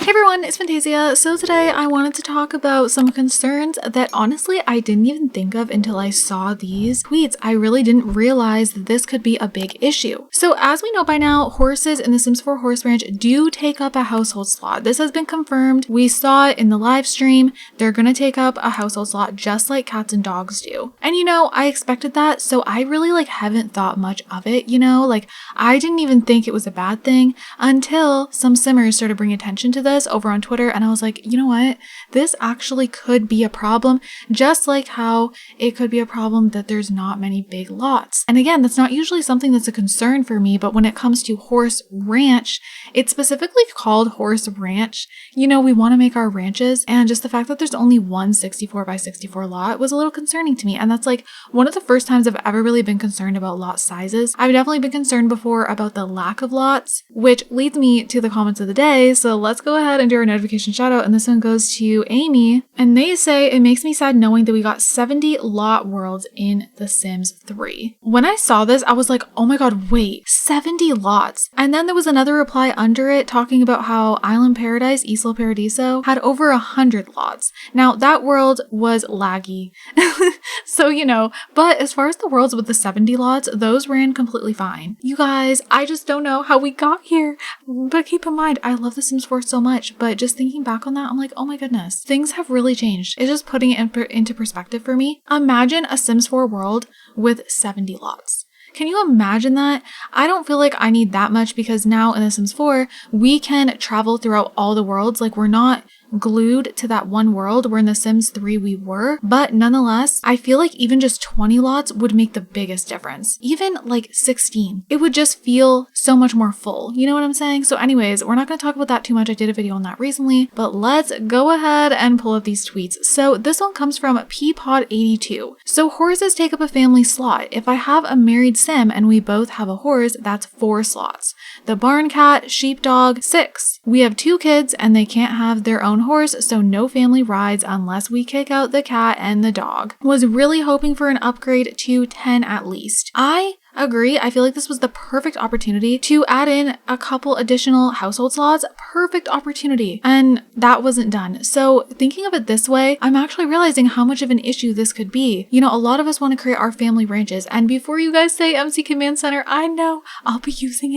Hey everyone, it's Fantayzia. So today I wanted to talk about some concerns that honestly I didn't even think of until I saw these tweets. I really didn't realize that this could be a big issue. So as we know by now, horses in the Sims 4 Horse Ranch do take up a household slot. This has been confirmed. We saw it in the live stream. They're gonna take up a household slot just like cats and dogs do. And you know, I expected that, so I really haven't thought much of it, you know? I didn't even think it was a bad thing until some simmers started bringing attention to this over on Twitter, and I was like, you know what? This actually could be a problem, just like how it could be a problem that there's not many big lots. And again, that's not usually something that's a concern for me, but when it comes to Horse Ranch, it's specifically called Horse Ranch. You know, we want to make our ranches, and just the fact that there's only one 64 by 64 lot was a little concerning to me. And that's like one of the first times I've ever really been concerned about lot sizes. I've definitely been concerned before about the lack of lots, which leads me to the comments of the day. So let's go ahead and do our notification shout out. And this one goes to Amy. And they say, it makes me sad knowing that we got 70 lot worlds in The Sims 3. When I saw this, I was like, oh my God, wait, 70 lots. And then there was another reply under it talking about how Island Paradise, Isla Paradiso, had over 100 lots. Now that world was laggy. So, you know, but as far as the worlds with the 70 lots, those ran completely fine. You guys, I just don't know how we got here. But keep in mind, I love The Sims 4 so much, but just thinking back on that, I'm like, oh my goodness, things have really changed. It's just putting it into perspective for me. Imagine a Sims 4 world with 70 lots. Can you imagine that? I don't feel like I need that much because now in The Sims 4, we can travel throughout all the worlds. Like, we're not glued to that one world where in The Sims 3 we were, but nonetheless, I feel like even just 20 lots would make the biggest difference. Even like 16, it would just feel so much more full. You know what I'm saying? So anyways, we're not going to talk about that too much. I did a video on that recently, but let's go ahead and pull up these tweets. So this one comes from Peapod82. So horses take up a family slot. If I have a married sim and we both have a horse, that's 4 slots. The barn cat, sheepdog, 6. We have 2 kids and they can't have their own horse, so no family rides unless we kick out the cat and the dog. Was really hoping for an upgrade to 10 at least. I agree. I feel like this was the perfect opportunity to add in a couple additional household slots. Perfect opportunity. And that wasn't done. So thinking of it this way, I'm actually realizing how much of an issue this could be. You know, a lot of us want to create our family ranches. And before you guys say MC Command Center, I know I'll be using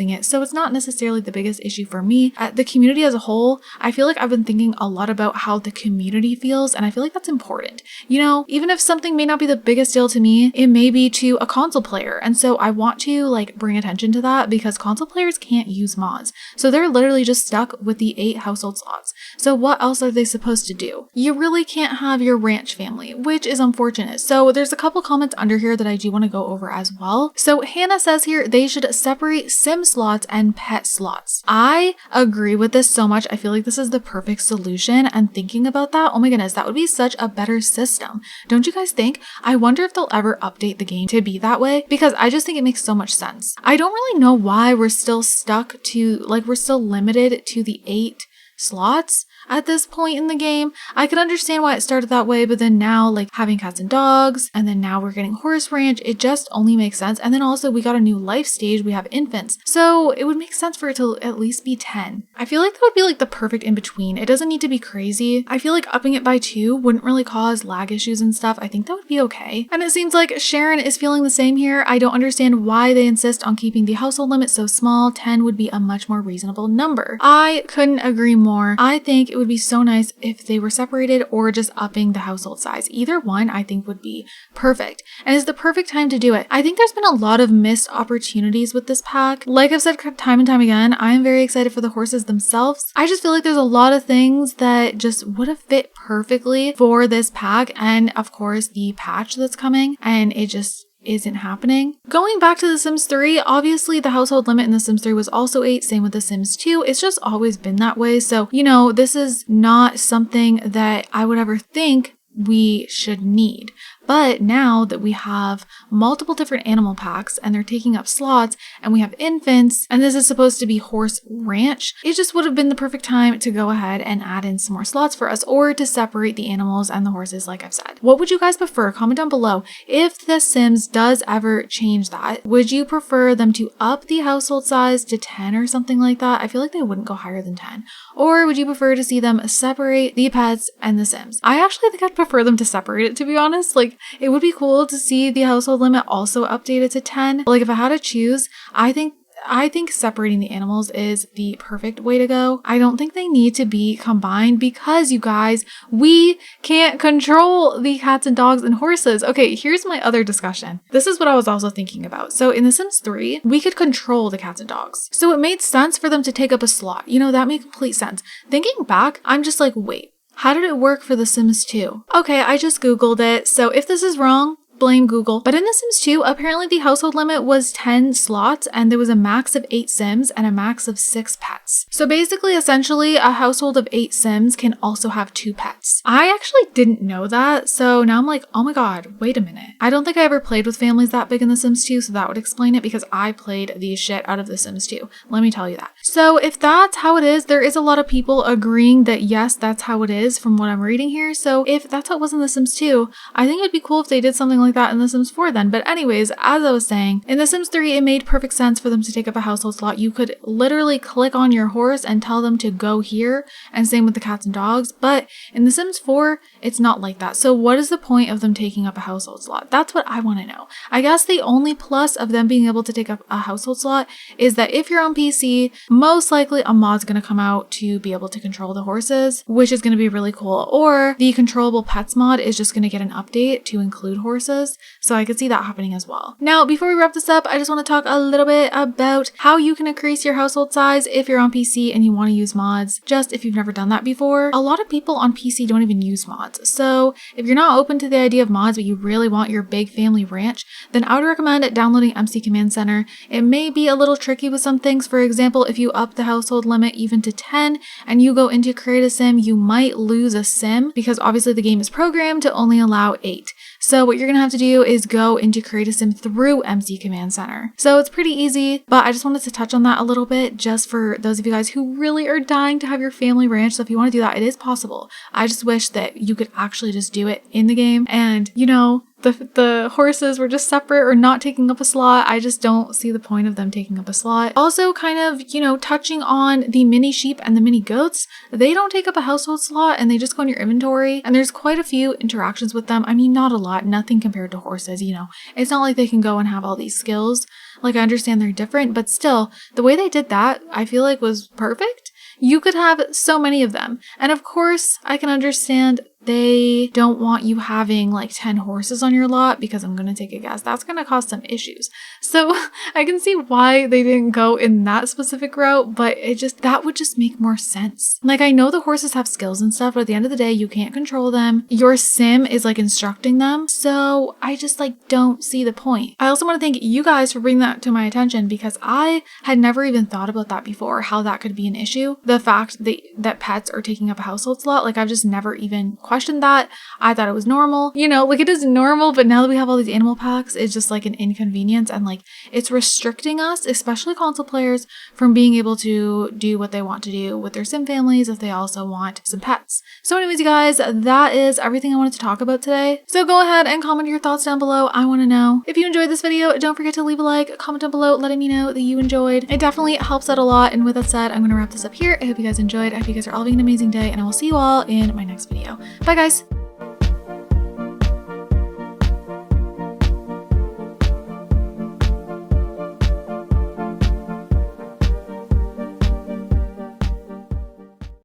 it. So it's not necessarily the biggest issue for me. The community as a whole, I feel like I've been thinking a lot about how the community feels. And I feel like that's important. You know, even if something may not be the biggest deal to me, it may be to a console player. And so I want to bring attention to that because console players can't use mods. So they're literally just stuck with the 8 household slots. So what else are they supposed to do? You really can't have your ranch family, which is unfortunate. So there's a couple comments under here that I do want to go over as well. So Hannah says here, they should separate sim slots and pet slots. I agree with this so much. I feel like this is the perfect solution. And thinking about that, oh my goodness, that would be such a better system. Don't you guys think? I wonder if they'll ever update the game to be that way, because I just think it makes so much sense. I don't really know why we're still stuck to, we're still limited to the 8 slots at this point in the game. I could understand why it started that way, but then now having cats and dogs, and then now we're getting Horse Ranch, it just only makes sense. And then also we got a new life stage, we have infants. So it would make sense for it to at least be 10. I feel like that would be the perfect in between. It doesn't need to be crazy. I feel like upping it by 2 wouldn't really cause lag issues and stuff. I think that would be okay. And it seems like Sharon is feeling the same here. I don't understand why they insist on keeping the household limit so small. 10 would be a much more reasonable number. I couldn't agree more. I think it would be so nice if they were separated or just upping the household size. Either one I think would be perfect, and it's the perfect time to do it. I think there's been a lot of missed opportunities with this pack. Like I've said time and time again, I am very excited for the horses themselves. I just feel like there's a lot of things that just would have fit perfectly for this pack, and of course the patch that's coming, and it just isn't happening. Going back to The Sims 3, obviously the household limit in The Sims 3 was also 8, same with The Sims 2. It's just always been that way. So, you know, this is not something that I would ever think we should need. But now that we have multiple different animal packs and they're taking up slots and we have infants and this is supposed to be horse ranch, it just would have been the perfect time to go ahead and add in some more slots for us or to separate the animals and the horses like I've said. What would you guys prefer? Comment down below. If The Sims does ever change that, would you prefer them to up the household size to 10 or something like that? I feel like they wouldn't go higher than 10. Or would you prefer to see them separate the pets and the Sims? I actually think I'd prefer them to separate it, to be honest. Like, it would be cool to see the household limit also updated to 10. Like, if I had to choose, I think separating the animals is the perfect way to go. I don't think they need to be combined because, you guys, we can't control the cats and dogs and horses. Okay, here's my other discussion. This is what I was also thinking about. So in The Sims 3, we could control the cats and dogs. So it made sense for them to take up a slot. You know, that made complete sense. Thinking back, I'm just like, wait, how did it work for The Sims 2? Okay, I just Googled it. So if this is wrong, blame Google. But in The Sims 2, apparently the household limit was 10 slots and there was a max of 8 Sims and a max of 6 pets. So basically, essentially, a household of 8 Sims can also have 2 pets. I actually didn't know that, so now I'm like, oh my god, wait a minute. I don't think I ever played with families that big in The Sims 2, so that would explain it because I played the shit out of The Sims 2. Let me tell you that. So if that's how it is, there is a lot of people agreeing that yes, that's how it is from what I'm reading here. So if that's how it was in The Sims 2, I think it'd be cool if they did something like that in The Sims 4 then. But anyways, as I was saying, in The Sims 3, it made perfect sense for them to take up a household slot. You could literally click on your horse and tell them to go here, and same with the cats and dogs. But in The Sims 4, it's not like that. So what is the point of them taking up a household slot? That's what I want to know. I guess the only plus of them being able to take up a household slot is that if you're on PC, most likely a mod's going to come out to be able to control the horses, which is going to be really cool. Or the controllable pets mod is just going to get an update to include horses. So I could see that happening as well. Now, before we wrap this up, I just want to talk a little bit about how you can increase your household size if you're on PC and you want to use mods, just if you've never done that before. A lot of people on PC don't even use mods. So if you're not open to the idea of mods, but you really want your big family ranch, then I would recommend downloading MC Command Center. It may be a little tricky with some things. For example, if you up the household limit even to 10 and you go into create a sim, you might lose a sim because obviously the game is programmed to only allow 8. So what you're going to have to do is go into create a sim through MC Command Center. So it's pretty easy, but I just wanted to touch on that a little bit just for those of you guys who really are dying to have your family ranch. So if you want to do that, it is possible. I just wish that you could actually just do it in the game and, you know, the horses were just separate or not taking up a slot. I just don't see the point of them taking up a slot. Also, kind of, you know, touching on the mini sheep and the mini goats, they don't take up a household slot and they just go in your inventory, and there's quite a few interactions with them. I mean, not a lot, nothing compared to horses, you know. It's not like they can go and have all these skills. Like, I understand they're different, but still, the way they did that, I feel like was perfect. You could have so many of them. And of course, I can understand they don't want you having like 10 horses on your lot because I'm going to take a guess that's going to cause some issues. So I can see why they didn't go in that specific route, but that would just make more sense. Like, I know the horses have skills and stuff, but at the end of the day, you can't control them. Your sim is like instructing them. So I just like don't see the point. I also want to thank you guys for bringing that to my attention because I had never even thought about that before, how that could be an issue. The fact that pets are taking up a household slot, like I've just never even questioned that. I thought it was normal. You know, like it is normal, but now that we have all these animal packs, it's just like an inconvenience and like it's restricting us, especially console players, from being able to do what they want to do with their sim families if they also want some pets. So anyways, you guys, that is everything I wanted to talk about today. So go ahead and comment your thoughts down below. I want to know. If you enjoyed this video, don't forget to leave a like, comment down below letting me know that you enjoyed. It definitely helps out a lot. And with that said, I'm going to wrap this up here. I hope you guys enjoyed. I hope you guys are all having an amazing day, and I will see you all in my next video. Bye guys.